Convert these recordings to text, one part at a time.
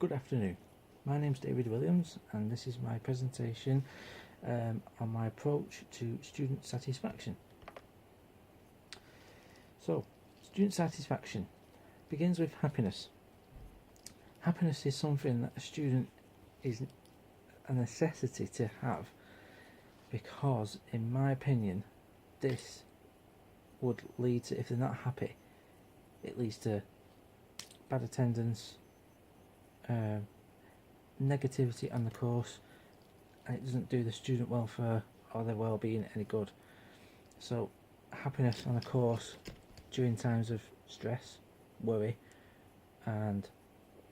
Good afternoon. My name is David Williams, and this is my presentation on my approach to student satisfaction. So, student satisfaction begins with happiness. Happiness is something that a student is a necessity to have because, in my opinion, this would lead to, if they're not happy, it leads to bad attendance, negativity on the course, and it doesn't do the student welfare or their well-being any good. So happiness on a course during times of stress, worry, and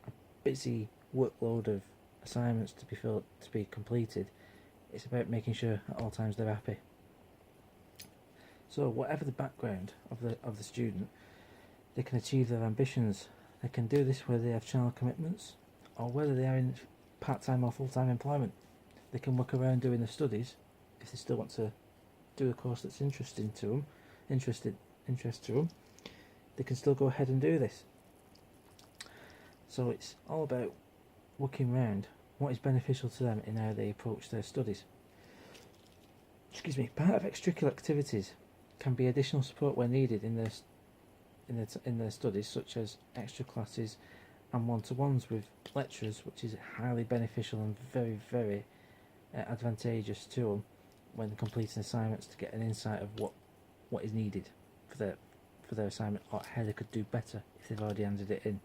a busy workload of assignments to be completed, it's about making sure at all times they're happy. So whatever the background of the student, they can achieve their ambitions. They can do this whether they have child commitments or whether they are in part-time or full-time employment. They can work around doing the studies if they still want to do a course that's interest to them. They can still go ahead and do this. So it's all about working around what is beneficial to them in how they approach their studies. Part of extracurricular activities can be additional support where needed in their studies, such as extra classes and one-to-ones with lecturers, which is highly beneficial and very, very advantageous to them when completing assignments, to get an insight of what is needed for their assignment, or how they could do better if they've already handed it in.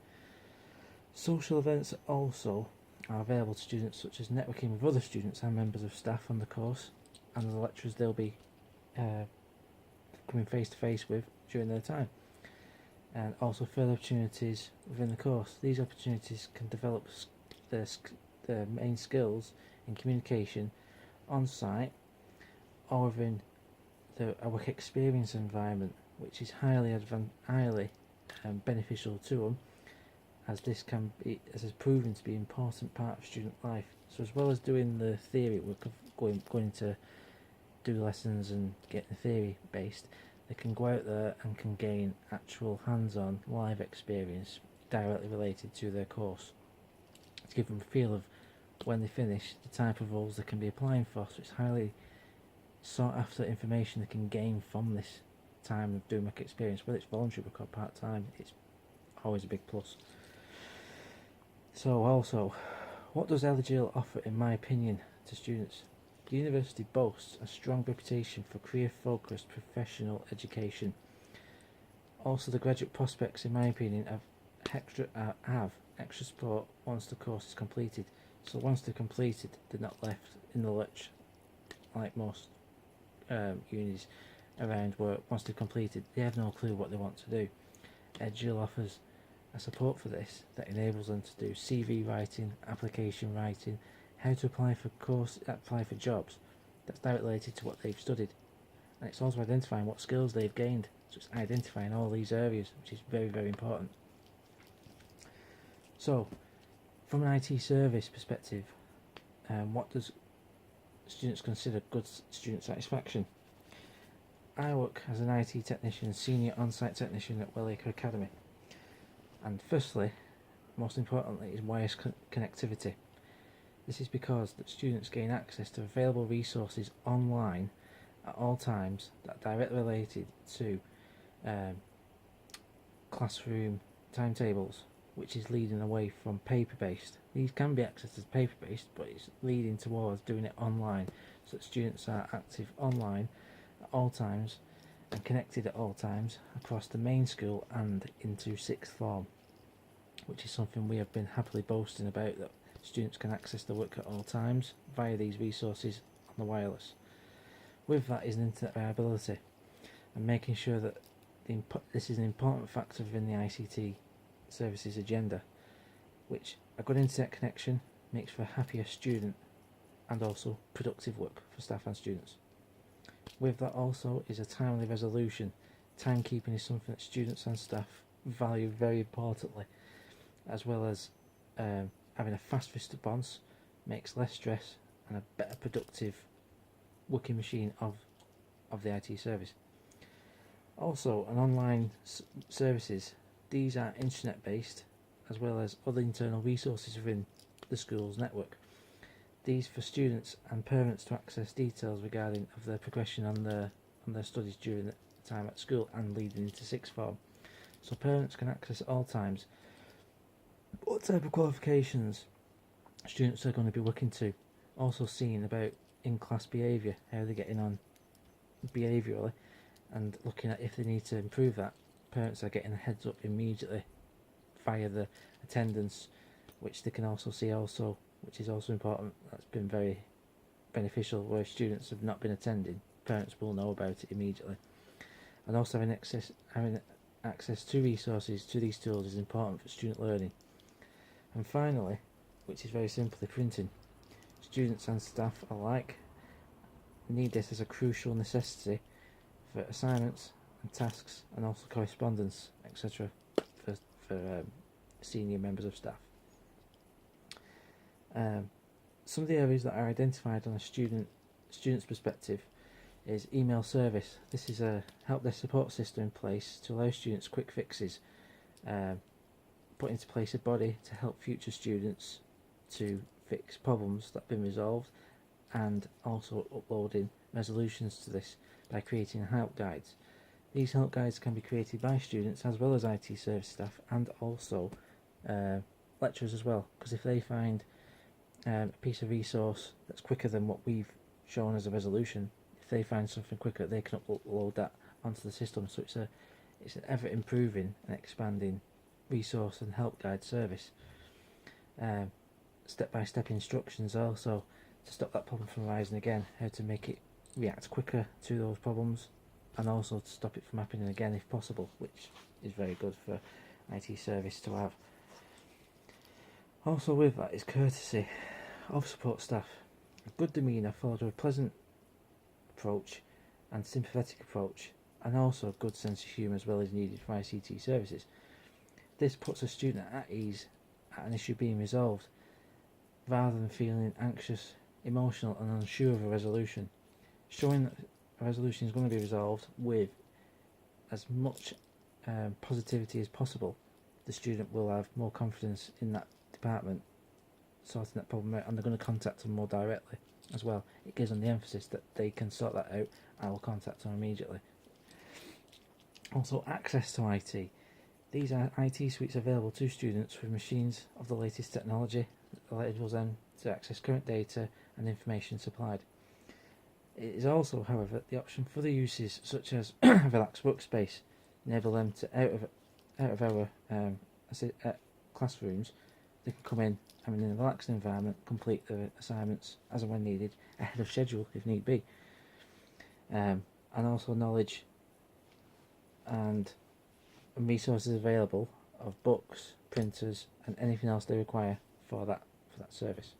Social events also are available to students, such as networking with other students and members of staff on the course and the lecturers they'll be coming face to face with during their time, and also further opportunities within the course. These opportunities can develop their main skills in communication on site or within a work experience environment, which is highly beneficial to them, as this has proven to be an important part of student life. So as well as doing the theory work of going to do lessons and getting the theory based, they can go out there and can gain actual hands-on live experience directly related to their course, to give them a feel of, when they finish, the type of roles they can be applying for. So it's highly sought after information they can gain from this time of doing work experience, whether it's voluntary work or part-time. It's always a big plus. So also, what does LGL offer, in my opinion, to students? The university boasts a strong reputation for career-focused professional education. Also, the graduate prospects, in my opinion, have extra support once the course is completed. So once they're completed, they're not left in the lurch like most unis around, where once they're completed, they have no clue what they want to do. LGL offers a support for this that enables them to do CV writing, application writing, how to apply for jobs that's directly related to what they've studied, and it's also identifying what skills they've gained. So it's identifying all these areas, which is very, very important. So, from an IT service perspective, what does students consider good student satisfaction? I work as an IT technician, senior on-site technician at Wellacre Academy, and firstly, most importantly, is wireless connectivity. This is because that students gain access to available resources online at all times that are directly related to classroom timetables, which is leading away from paper-based. These can be accessed as paper-based, but it's leading towards doing it online, so that students are active online at all times and connected at all times across the main school and into sixth form, which is something we have been happily boasting about, that students can access the work at all times via these resources on the wireless. With that is an internet reliability, and making sure that this is an important factor within the ICT services agenda, which a good internet connection makes for a happier student and also productive work for staff and students. With that also is a timely resolution. Timekeeping is something that students and staff value very importantly, as well as having a fast response makes less stress and a better productive working machine of the IT service. Also, an online services, these are internet based as well as other internal resources within the school's network. These for students and parents to access details regarding of their progression on their studies during the time at school and leading into sixth form. So parents can access at all times what type of qualifications students are going to be looking to. Also seeing about in-class behaviour, how they're getting on behaviourally, and looking at if they need to improve that. Parents are getting a heads up immediately via the attendance, which they can also see also, which is also important. That's been very beneficial where students have not been attending. Parents will know about it immediately. And also having access to resources to these tools is important for student learning. And finally, which is very simply, printing. Students and staff alike need this as a crucial necessity for assignments and tasks, and also correspondence, etc. for senior members of staff. Some of the areas that are identified on a student's perspective is email service. This is a help desk support system in place to allow students quick fixes, put into place a body to help future students to fix problems that have been resolved, and also uploading resolutions to this by creating help guides. These help guides can be created by students as well as IT service staff, and also lecturers as well, because if they find a piece of resource that's quicker than what we've shown as a resolution, if they find something quicker, they can upload that onto the system. So it's an ever improving and expanding resource and help guide service. Step-by-step instructions also to stop that problem from arising again, how to make it react quicker to those problems, and also to stop it from happening again if possible, which is very good for IT service to have. Also with that is courtesy of support staff. A good demeanour followed with a pleasant approach and sympathetic approach, and also a good sense of humour as well is needed for ICT services. This puts a student at ease at an issue being resolved, rather than feeling anxious, emotional and unsure of a resolution. Showing that a resolution is going to be resolved with as much positivity as possible, the student will have more confidence in that department sorting that problem out, and they're going to contact them more directly as well. It gives them the emphasis that they can sort that out. I will contact them immediately. Also, access to IT. These are IT suites available to students with machines of the latest technology that enables them to access current data and information supplied. It is also, however, the option for the uses such as a relaxed workspace, enable them to out of our classrooms. They can come in and in a relaxed environment complete their assignments as and when needed, ahead of schedule if need be, and also knowledge and resources available of books, printers and anything else they require for that service.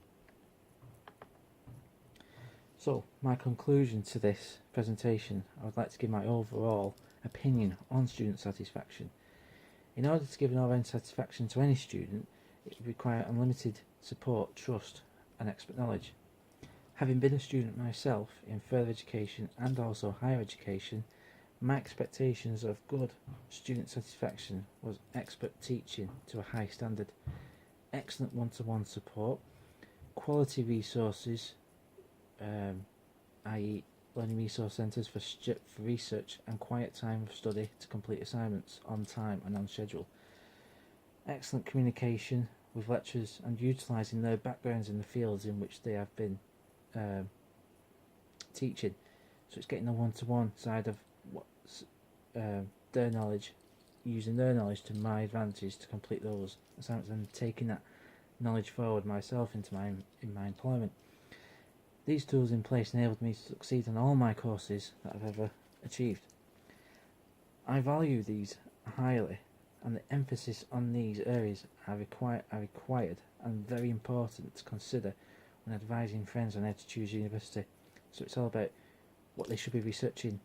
So my conclusion to this presentation, I would like to give my overall opinion on student satisfaction. In order to give an all-round satisfaction to any student, it would require unlimited support, trust and expert knowledge. Having been a student myself in further education and also higher education, my expectations of good student satisfaction was expert teaching to a high standard, excellent one-to-one support, quality resources, i.e. learning resource centres for research and quiet time of study to complete assignments on time and on schedule, excellent communication with lecturers and utilising their backgrounds in the fields in which they have been teaching. So it's getting the one-to-one side of what's their knowledge, using their knowledge to my advantage to complete those assignments, and taking that knowledge forward myself into my employment. These tools in place enabled me to succeed in all my courses that I've ever achieved. I value these highly, and the emphasis on these areas are required and very important to consider when advising friends on how to choose university. So it's all about what they should be researching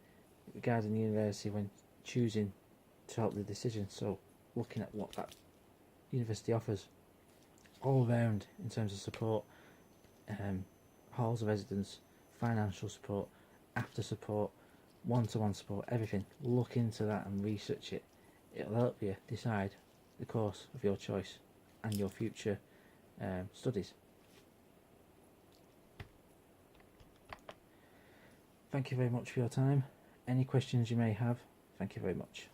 regarding the university when choosing to help the decision. So looking at what that university offers all round in terms of support, halls of residence, financial support, after support, one-to-one support, everything. Look into that and research it. It'll help you decide the course of your choice. and your future studies. Thank you very much for your time. Any questions you may have, thank you very much.